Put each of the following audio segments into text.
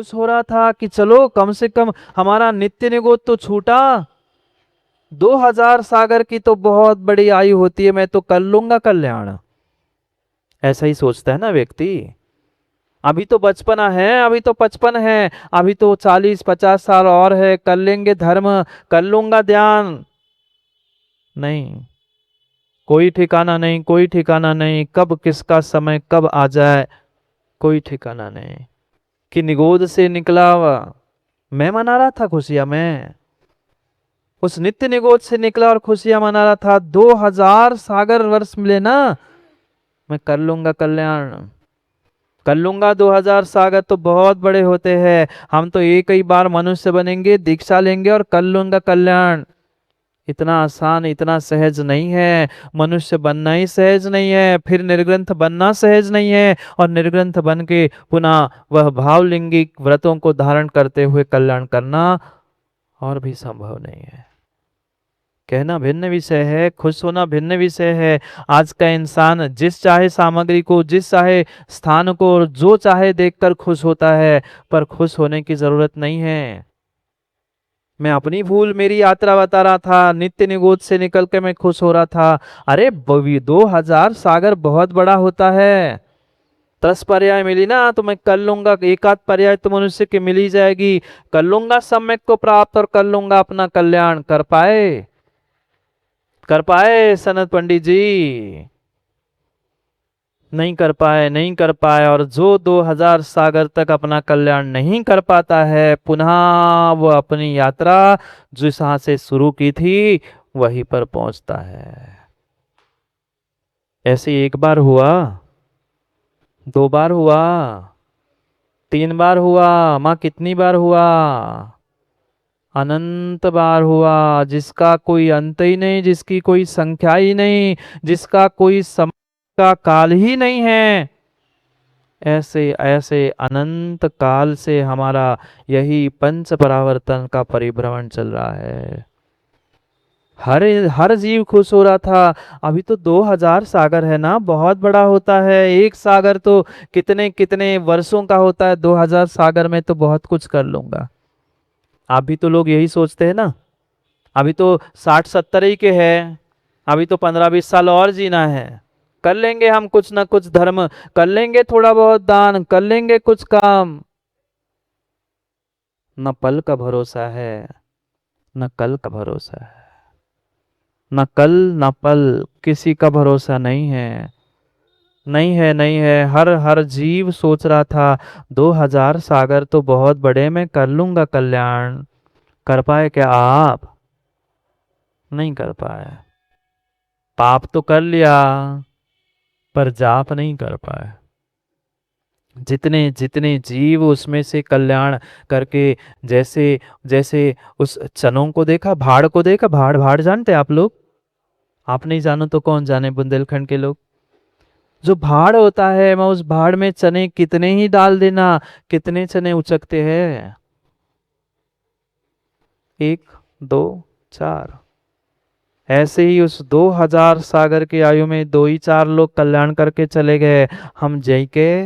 खुश हो रहा था कि चलो कम से कम हमारा नित्य निगोद तो छूटा। 2000 सागर की तो बहुत बड़ी आयु होती है, मैं तो कर लूंगा कल्याण। ऐसा ही सोचता है ना व्यक्ति। अभी तो बचपना है, अभी तो 55 है, अभी तो 40-50 साल और है, कर लेंगे धर्म, कर लूंगा ध्यान। नहीं, कोई ठिकाना नहीं, कोई ठिकाना नहीं, कब किसका समय कब आ जाए कोई ठिकाना नहीं। कि निगोद से निकला मैं मना रहा था खुशियां, मैं उस नित्य निगोद से निकला और खुशियां मना रहा था। 2000 सागर वर्ष मिले ना, मैं कर लूंगा कल्याण, कर लूंगा। 2000 सागर तो बहुत बड़े होते हैं, हम तो एक ही बार मनुष्य बनेंगे, दीक्षा लेंगे और कर लूंगा कल्याण। इतना आसान, इतना सहज नहीं है। मनुष्य बनना ही सहज नहीं है, फिर निर्ग्रंथ बनना सहज नहीं है, और निर्ग्रंथ बन के पुनः वह भावलिंगिक व्रतों को धारण करते हुए कल्याण करना और भी संभव नहीं है। कहना भिन्न विषय है, खुश होना भिन्न विषय है। आज का इंसान जिस चाहे सामग्री को, जिस चाहे स्थान को, जो चाहे देखकर खुश होता है, पर खुश होने की जरूरत नहीं है। मैं अपनी भूल, मेरी यात्रा बता रहा था, नित्य निगोद से निकल के मैं खुश हो रहा था। अरे 2000 सागर बहुत बड़ा होता है। 10 पर्याय मिली ना तो मैं कर लूंगा, एक आध पर्याय तो मनुष्य की मिल ही जाएगी। कर लूंगा सम्यक को प्राप्त और कर लूंगा अपना कल्याण। कर पाए, कर पाए सनत पंडित जी? नहीं कर पाए, नहीं कर पाए। और जो 2000 सागर तक अपना कल्याण नहीं कर पाता है, पुनः वो अपनी यात्रा जो जहां से शुरू की थी वहीं पर पहुंचता है। ऐसे एक बार हुआ, 2 बार हुआ, 3 बार हुआ, माँ कितनी बार हुआ? अनंत बार हुआ, जिसका कोई अंत ही नहीं, जिसकी कोई संख्या ही नहीं, जिसका कोई समय का काल ही नहीं है। ऐसे ऐसे अनंत काल से हमारा यही पंच परावर्तन का परिभ्रमण चल रहा है। हर हर जीव खुश हो रहा था। अभी तो 2000 सागर है ना, बहुत बड़ा होता है। एक सागर तो कितने कितने वर्षों का होता है, 2000 सागर में तो बहुत कुछ कर लूंगा। आप भी तो लोग यही सोचते हैं ना। अभी तो 60-70 ही के हैं, अभी तो 15-20 साल और जीना है। कर लेंगे हम कुछ ना कुछ धर्म, कर लेंगे थोड़ा बहुत दान, कर लेंगे कुछ काम। न पल का भरोसा है, न कल का भरोसा है। न कल न पल, किसी का भरोसा नहीं है, नहीं है, नहीं है। हर हर जीव सोच रहा था 2000 सागर तो बहुत बड़े, मैं कर लूंगा कल्याण। कर पाए क्या आप? नहीं कर पाए। पाप तो कर लिया पर जाप नहीं कर पाए। जितने जितने जीव उसमें से कल्याण करके, जैसे जैसे उस चनों को देखा, भाड़ को देखा, भाड़ भाड़ जानते आप लोग? आप नहीं जानो तो कौन जाने, बुंदेलखंड के लोग। जो भाड़ होता है, मैं उस भाड़ में चने कितने ही डाल देना, कितने चने उचकते हैं? 1, 2, 4। ऐसे ही उस 2000 सागर की आयु में 2 ही 4 लोग कल्याण करके चले गए। हम जय के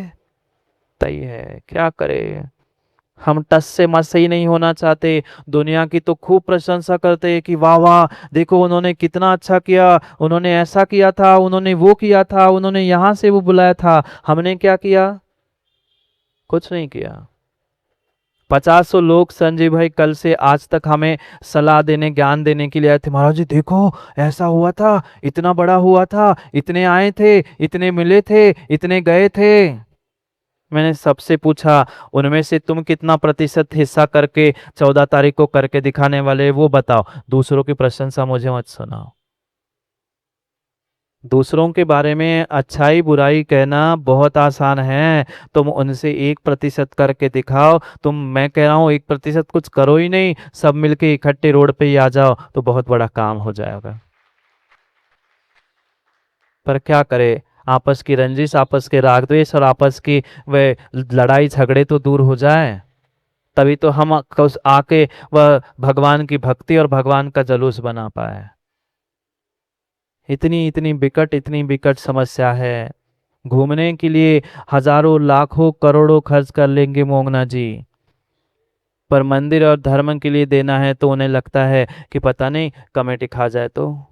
तय है, क्या करें। हम टस से मस ही नहीं होना चाहते। दुनिया की तो खूब प्रशंसा करते हैं कि वाह वाह, देखो उन्होंने कितना अच्छा किया, उन्होंने ऐसा किया था, उन्होंने वो किया था, उन्होंने यहां से वो बुलाया था। हमने क्या किया? कुछ नहीं किया। 50 लोग संजय भाई कल से आज तक हमें सलाह देने, ज्ञान देने के लिए आए थे। महाराज जी देखो, ऐसा हुआ था, इतना बड़ा हुआ था, इतने आए थे, इतने मिले थे, इतने गए थे। मैंने सबसे पूछा, उनमें से तुम कितना प्रतिशत हिस्सा करके 14 तारीख को करके दिखाने वाले, वो बताओ। दूसरों की प्रशंसा मुझे मत सुनाओ। दूसरों के बारे में अच्छाई बुराई कहना बहुत आसान है। तुम उनसे 1% करके दिखाओ। मैं कह रहा हूं 1% कुछ करो ही नहीं, सब मिलके इकट्ठे रोड पे ही आ जाओ तो बहुत बड़ा काम हो जाएगा। पर क्या करे, आपस की रंजिश, आपस के राग द्वेष और आपस की वे लड़ाई झगड़े तो दूर हो जाए, तभी तो हम आके वह भगवान की भक्ति और भगवान का जुलूस बना पाए। इतनी इतनी विकट, इतनी विकट समस्या है। घूमने के लिए हजारों लाखों करोड़ों खर्च कर लेंगे मोंगना जी, पर मंदिर और धर्म के लिए देना है तो उन्हें लगता है कि पता नहीं कमेटी खा जाए तो।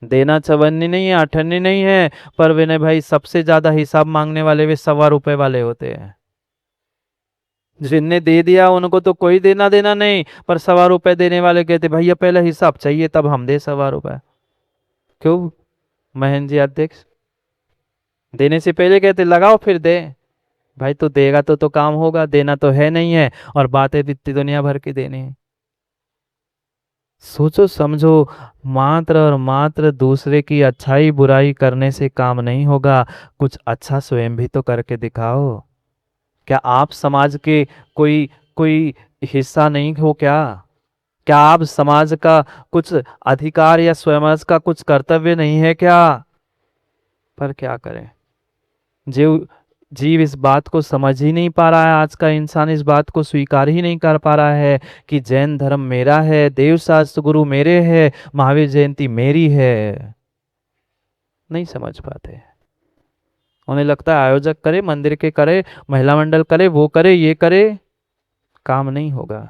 देना चवन्नी नहीं है, अठन्नी नहीं है, पर विनय भाई सबसे ज्यादा हिसाब मांगने वाले वे ₹1.25 वाले होते हैं। जिनने दे दिया उनको तो कोई देना देना नहीं, पर ₹1.25 देने वाले कहते भैया पहले हिसाब चाहिए तब हम दे ₹1.25। क्यों महेंद्र जी अध्यक्ष? देने से पहले कहते लगाओ फिर दे। भाई तो देगा तो काम होगा, देना तो है नहीं है, और बातें इतनी दुनिया भर की देनी है। सोचो समझो, मात्र और मात्र दूसरे की अच्छाई बुराई करने से काम नहीं होगा, कुछ अच्छा स्वयं भी तो करके दिखाओ। क्या आप समाज के कोई कोई हिस्सा नहीं हो क्या? क्या आप समाज का कुछ अधिकार या स्वयं का कुछ कर्तव्य नहीं है क्या? पर क्या करें, जीव जीव इस बात को समझ ही नहीं पा रहा है। आज का इंसान इस बात को स्वीकार ही नहीं कर पा रहा है कि जैन धर्म मेरा है, देव शास्त्र गुरु मेरे हैं, महावीर जयंती मेरी है। नहीं समझ पाते। उन्हें लगता है आयोजक करे, मंदिर के करे, महिला मंडल करे, वो करे, ये करे, काम नहीं होगा,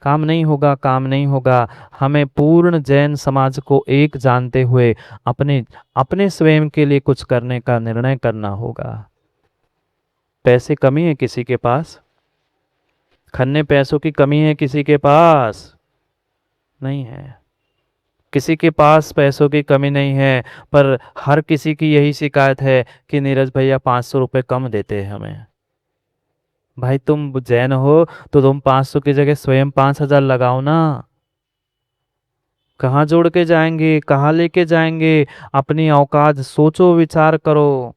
काम नहीं होगा, काम नहीं होगा। हमें पूर्ण जैन समाज को एक जानते हुए अपने अपने स्वयं के लिए कुछ करने का निर्णय करना होगा। पैसे कमी है किसी के पास? खन्ने पैसों की कमी है किसी के पास? नहीं है, किसी के पास पैसों की कमी नहीं है, पर हर किसी की यही शिकायत है कि नीरज भैया ₹500 कम देते हैं हमें। भाई तुम जैन हो तो तुम 500 की जगह स्वयं 5,000 लगाओ ना। कहाँ जोड़ के जाएंगे, कहाँ लेके जाएंगे? अपनी औकात सोचो, विचार करो।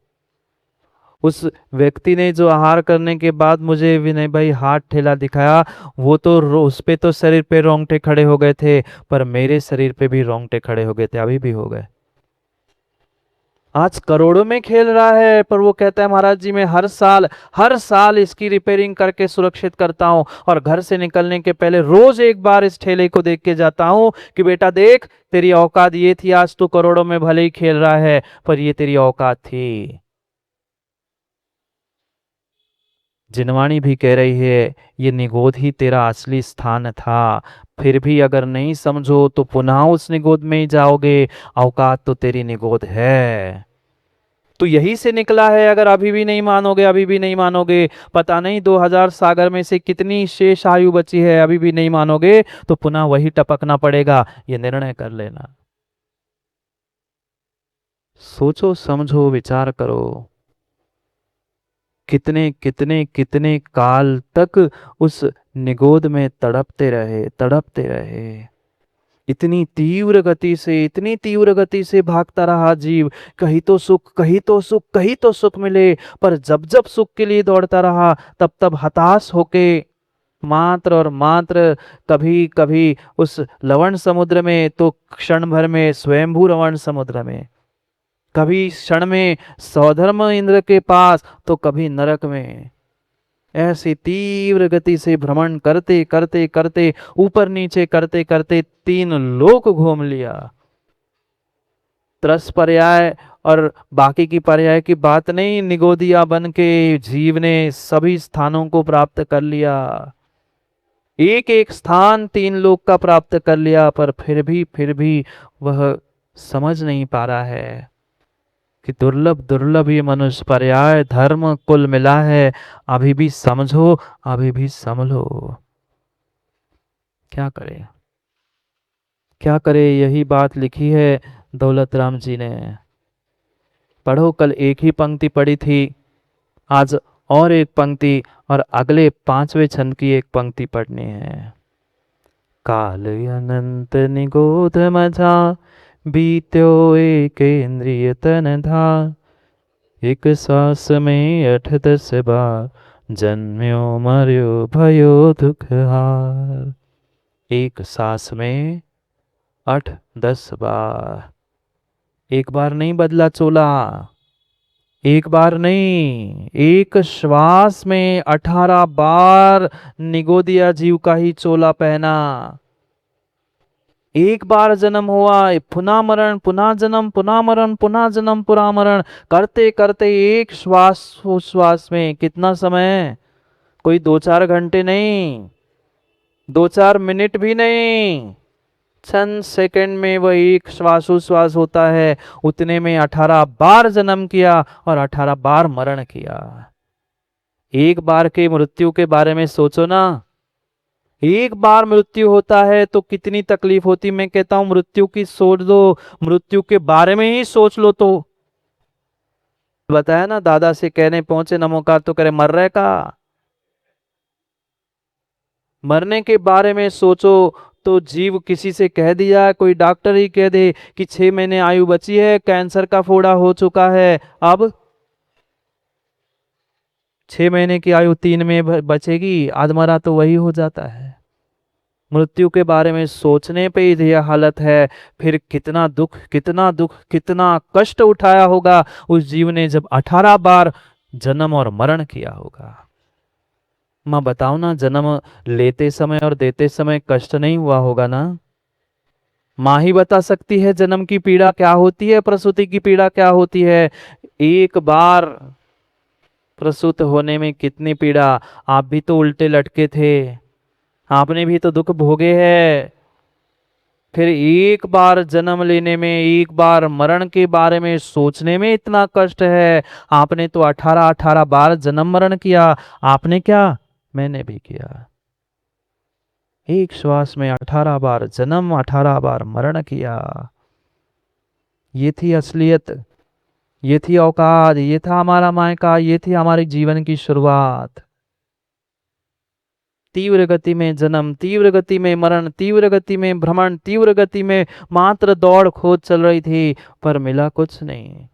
उस व्यक्ति ने जो आहार करने के बाद मुझे विनय भाई हाथ ठेला दिखाया, वो तो उस पे तो शरीर पे रोंगटे खड़े हो गए थे, पर मेरे शरीर पे भी रोंगटे खड़े हो गए थे, अभी भी हो गए। आज करोड़ों में खेल रहा है, पर वो कहता है महाराज जी मैं हर साल इसकी रिपेयरिंग करके सुरक्षित करता हूं, और घर से निकलने के पहले रोज एक बार इस ठेले को देख के जाता हूं कि बेटा देख तेरी औकात ये थी, आज तू करोड़ों में भले ही खेल रहा है पर ये तेरी औकात थी। जिनवाणी भी कह रही है ये निगोद ही तेरा असली स्थान था, फिर भी अगर नहीं समझो तो पुनः उस निगोद में ही जाओगे। औकात तो तेरी निगोद है, तो यही से निकला है। अगर अभी भी नहीं मानोगे, अभी भी नहीं मानोगे, पता नहीं 2000 सागर में से कितनी शेष आयु बची है, अभी भी नहीं मानोगे तो पुनः वही टपकना पड़ेगा, ये निर्णय कर लेना। सोचो समझो विचार करो, कितने कितने कितने काल तक उस निगोद में तड़पते रहे, तड़पते रहे। इतनी तीव्र गति से, इतनी तीव्र गति से भागता रहा जीव, कहीं तो सुख, कहीं तो सुख, कहीं तो सुख मिले, पर जब जब सुख के लिए दौड़ता रहा तब तब हताश होके मात्र और मात्र कभी कभी उस लवण समुद्र में तो क्षण भर में स्वयंभू लवण समुद्र में, कभी क्षण में सौधर्म इंद्र के पास तो कभी नरक में, ऐसी तीव्र गति से भ्रमण करते करते करते, ऊपर नीचे करते करते 3 लोक घूम लिया। त्रस पर्याय और बाकी की पर्याय की बात नहीं, निगोदिया बन के जीव ने सभी स्थानों को प्राप्त कर लिया, एक एक स्थान 3 लोक का प्राप्त कर लिया, पर फिर भी वह समझ नहीं पा रहा है कि दुर्लभ दुर्लभ ये मनुष्य पर्याय धर्म कुल मिला है। अभी भी समझो, अभी भी संभलो। क्या करे, क्या करे? यही बात लिखी है दौलत राम जी ने। पढ़ो, कल एक ही पंक्ति पढ़ी थी, आज और एक पंक्ति, और अगले 5वें छंद की एक पंक्ति पढ़नी है। काल अनंत निगोध मझा, बीत्यो एक इंद्रिय तन था, एक श्वास में 8-10 बार, जन्म्यो मर्यो भयो दुख हार। एक सांस में 8-10 बार, एक बार नहीं बदला चोला, एक बार नहीं, एक श्वास में 18 बार निगोदिया जीव का ही चोला पहना। एक बार जन्म हुआ, पुनः मरण, पुनः जन्म, पुनः मरण, पुनः जन्म, पुनः मरण, करते करते एक श्वास श्वास में कितना समय? कोई 2-4 घंटे नहीं, 2-4 मिनट भी नहीं, चंद सेकंड में वह एक श्वासोश्वास होता है, उतने में 18 बार जन्म किया और 18 बार मरण किया। एक बार के मृत्यु के बारे में सोचो ना, एक बार मृत्यु होता है तो कितनी तकलीफ होती। मैं कहता हूं मृत्यु की सोच दो, मृत्यु के बारे में ही सोच लो तो। बताया ना, दादा से कहने पहुंचे नमोकार तो करे मर रहे का। मरने के बारे में सोचो तो जीव किसी से कह दिया, कोई डॉक्टर ही कह दे कि 6 महीने आयु बची है, कैंसर का फोड़ा हो चुका है, अब 6 महीने की आयु 3 में बचेगी, आधमरा तो वही हो जाता है। मृत्यु के बारे में सोचने पे ही यह हालत है, फिर कितना दुख, कितना दुख, कितना कष्ट उठाया होगा उस जीव ने जब 18 बार जन्म और मरण किया होगा। मां बताओ ना, जन्म लेते समय और देते समय कष्ट नहीं हुआ होगा ना? मां ही बता सकती है जन्म की पीड़ा क्या होती है, प्रसूति की पीड़ा क्या होती है। एक बार प्रसूत होने में कितनी पीड़ा। आप भी तो उल्टे लटके थे, आपने भी तो दुख भोगे हैं। फिर एक बार जन्म लेने में, एक बार मरण के बारे में सोचने में इतना कष्ट है। आपने तो 18 बार जन्म मरण किया। आपने क्या, मैंने भी किया। एक श्वास में 18 बार जन्म, 18 बार मरण किया। ये थी असलियत, ये थी औकात, ये था हमारा मायका, ये थी हमारी जीवन की शुरुआत। तीव्र गति में जन्म, तीव्र गति में मरण, तीव्र गति में भ्रमण, तीव्र गति में मात्र दौड़ खोज चल रही थी, पर मिला कुछ नहीं।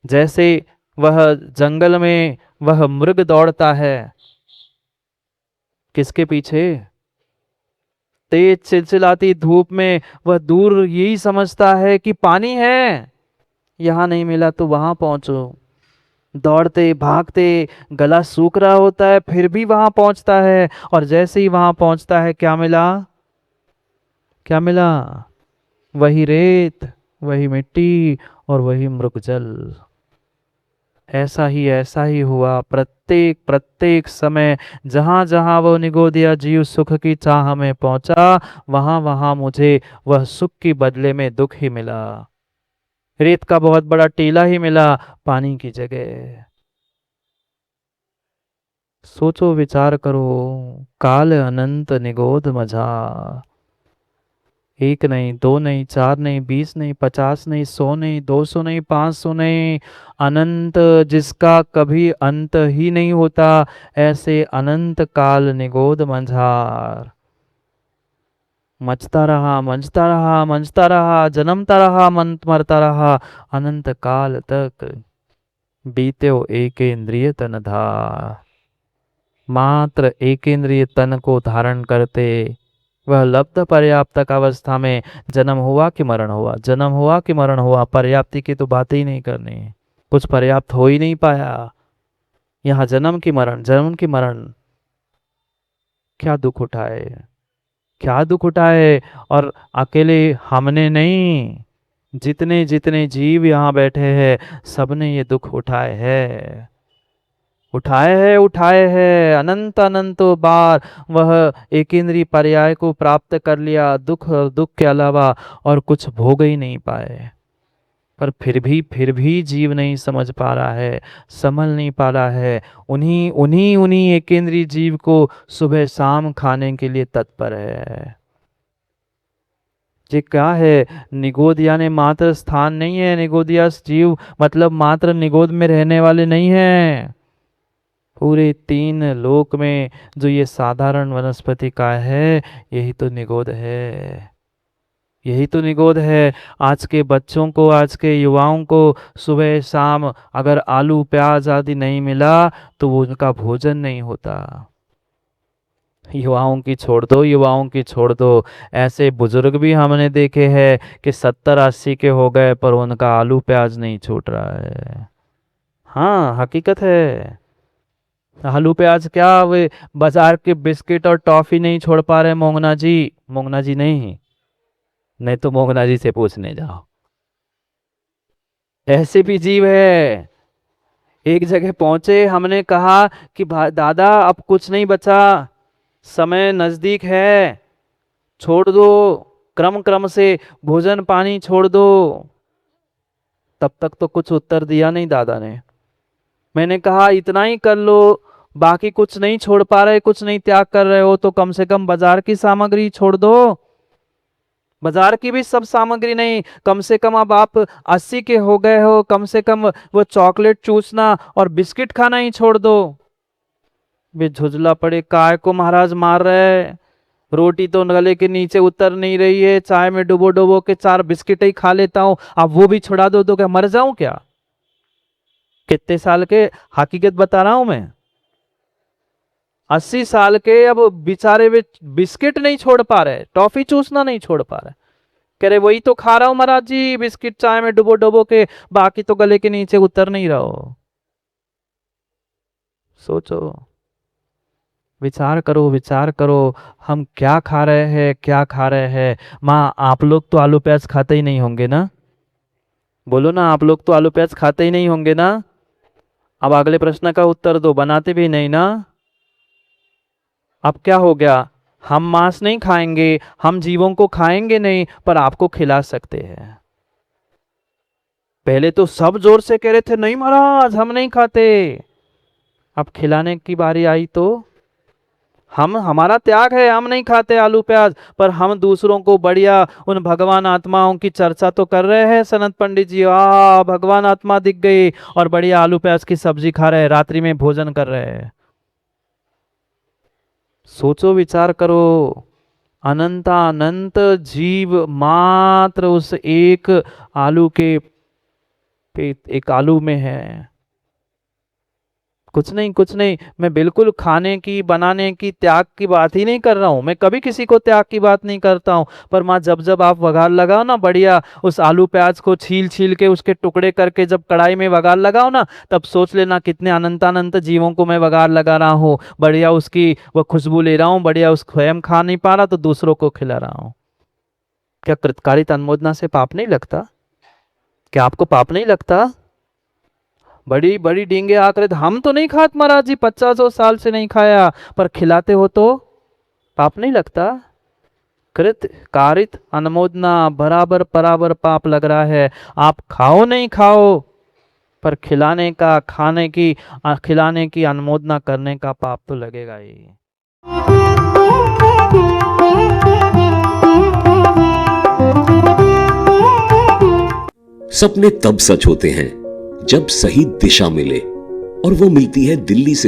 जैसे वह जंगल में वह मृग दौड़ता है, किसके पीछे? तेज चिलचिलाती धूप में वह दूर यही समझता है कि पानी है, यहां नहीं मिला तो वहां पहुंचो। दौड़ते भागते गला सूख रहा होता है, फिर भी वहां पहुंचता है, और जैसे ही वहां पहुंचता है क्या मिला? क्या मिला? वही रेत, वही मिट्टी और वही मृगजल। ऐसा ही हुआ प्रत्येक प्रत्येक समय। जहां जहां वो निगोदिया जीव सुख की चाह में पहुंचा, वहां वहां मुझे वह सुख के बदले में दुख ही मिला। रेत का बहुत बड़ा टीला ही मिला पानी की जगह। सोचो विचार करो, काल अनंत निगोद मझा। एक नहीं, दो नहीं, चार नहीं, 20 नहीं, 50 नहीं, 100 नहीं, 200 नहीं, 500 नहीं, अनंत, जिसका कभी अंत ही नहीं होता, ऐसे अनंत काल निगोद मंझार। मचता रहा, मंझता रहा, मंझता रहा, जन्मता रहा, मरता रहा, अनंत काल तक बीत्यो एक इंद्रिय तन धार। मात्र एक इंद्रिय तन को धारण करते वह लब्ध पर्याप्तक अवस्था में जन्म हुआ कि मरण हुआ, जन्म हुआ कि मरण हुआ, पर्याप्ति की तो बात ही नहीं करनी। कुछ पर्याप्त हो ही नहीं पाया। यहाँ जन्म की मरण, जन्म की मरण। क्या दुख उठाए, क्या दुख उठाए। और अकेले हमने नहीं, जितने जितने जीव यहाँ बैठे हैं सबने ये दुख उठाए हैं, उठाए हैं, उठाए हैं। अनंत अनंत बार वह एकेंद्रीय पर्याय को प्राप्त कर लिया, दुख और दुख के अलावा और कुछ भोग ही नहीं पाए। पर फिर भी जीव नहीं समझ पा रहा है, समझ नहीं पा रहा है। उन्हीं उन्हीं उन्हीं एकेंद्रीय जीव को सुबह शाम खाने के लिए तत्पर है। ये क्या है? निगोद यानी मात्र स्थान नहीं है। निगोदिया जीव मतलब मात्र निगोद में रहने वाले नहीं है। पूरे 3 लोक में जो ये साधारण वनस्पति का है, यही तो निगोद है, यही तो निगोद है। आज के बच्चों को, आज के युवाओं को सुबह शाम अगर आलू प्याज आदि नहीं मिला तो वो उनका भोजन नहीं होता। युवाओं की छोड़ दो, युवाओं की छोड़ दो, ऐसे बुजुर्ग भी हमने देखे हैं कि 70-80 के हो गए पर उनका आलू प्याज नहीं छूट रहा है। हाँ, हकीकत है। आलू प्याज क्या, वे बाजार के बिस्किट और टॉफी नहीं छोड़ पा रहे मोंगना जी। मोंगना जी नहीं, नहीं तो मोंगना जी से पूछने जाओ। ऐसे भी जीव है, एक जगह पहुंचे, हमने कहा कि दादा अब कुछ नहीं बचा, समय नजदीक है, छोड़ दो, क्रम क्रम से भोजन पानी छोड़ दो। तब तक तो कुछ उत्तर दिया नहीं दादा ने। मैंने कहा इतना ही कर लो, बाकी कुछ नहीं छोड़ पा रहे, कुछ नहीं त्याग कर रहे हो तो कम से कम बाजार की सामग्री छोड़ दो। बाजार की भी सब सामग्री नहीं, कम से कम अब आप 80 के हो गए हो, कम से कम वो चॉकलेट चूसना और बिस्किट खाना ही छोड़ दो। वे झुंझला पड़े, काय को महाराज मार रहे, रोटी तो गले के नीचे उतर नहीं रही है, चाय में डुबो डुबो के 4 बिस्किट ही खा लेता हूं, अब वो भी छुड़ा दो तो क्या मर जाऊं क्या? कितने साल के, हकीकत बता रहा हूं मैं, 80 साल के, अब बेचारे वे बिस्किट नहीं छोड़ पा रहे, टॉफी चूसना नहीं छोड़ पा रहे। कह रहे वही तो खा रहा हूं महाराज जी, बिस्किट चाय में डुबो डुबो के, बाकी तो गले के नीचे उतर नहीं रहा हो। सोचो, विचार करो, विचार करो, हम क्या खा रहे हैं, क्या खा रहे हैं। माँ आप लोग तो आलू प्याज खाते ही नहीं होंगे ना? बोलो ना, आप लोग तो आलू प्याज खाते ही नहीं होंगे ना? अब अगले प्रश्न का उत्तर दो, बनाते भी नहीं ना? अब क्या हो गया, हम मांस नहीं खाएंगे, हम जीवों को खाएंगे नहीं, पर आपको खिला सकते हैं। पहले तो सब जोर से कह रहे थे नहीं महाराज हम नहीं खाते, अब खिलाने की बारी आई तो हम, हमारा त्याग है, हम नहीं खाते आलू प्याज, पर हम दूसरों को बढ़िया उन भगवान आत्माओं की चर्चा तो कर रहे हैं। सनत पंडित जी, भगवान आत्मा दिख गई और बढ़िया आलू प्याज की सब्जी खा रहे हैं, रात्रि में भोजन कर रहे हैं। सोचो, विचार करो, अनंतानंत जीव मात्र उस एक आलू के एक आलू में है। कुछ नहीं, कुछ नहीं, मैं बिल्कुल खाने की बनाने की त्याग की बात ही नहीं कर रहा हूं, मैं कभी किसी को त्याग की बात नहीं करता हूं। पर माँ जब जब आप वघार लगाओ ना, बढ़िया उस आलू प्याज को छील छील के उसके टुकड़े करके जब कढ़ाई में वघार लगाओ ना, तब सोच लेना कितने अनंतानंत जीवों को मैं वघार लगा रहा हूँ, बढ़िया उसकी वह खुशबू ले रहा हूँ, बढ़िया उस स्वयं खा नहीं पा रहा तो दूसरों को खिला रहा हूँ। क्या कृतकारित अनुमोदना से पाप नहीं लगता? क्या आपको पाप नहीं लगता? बड़ी बड़ी डींगे आकर हम तो नहीं खाते महाराज जी, 50 साल से नहीं खाया, पर खिलाते हो तो पाप नहीं लगता? कृत कारित अनुमोदना बराबर बराबर पाप लग रहा है। आप खाओ नहीं खाओ, पर खिलाने का, खाने की, खिलाने की अनुमोदना करने का पाप तो लगेगा ही। सपने तब सच होते हैं जब सही दिशा मिले, और वो मिलती है दिल्ली से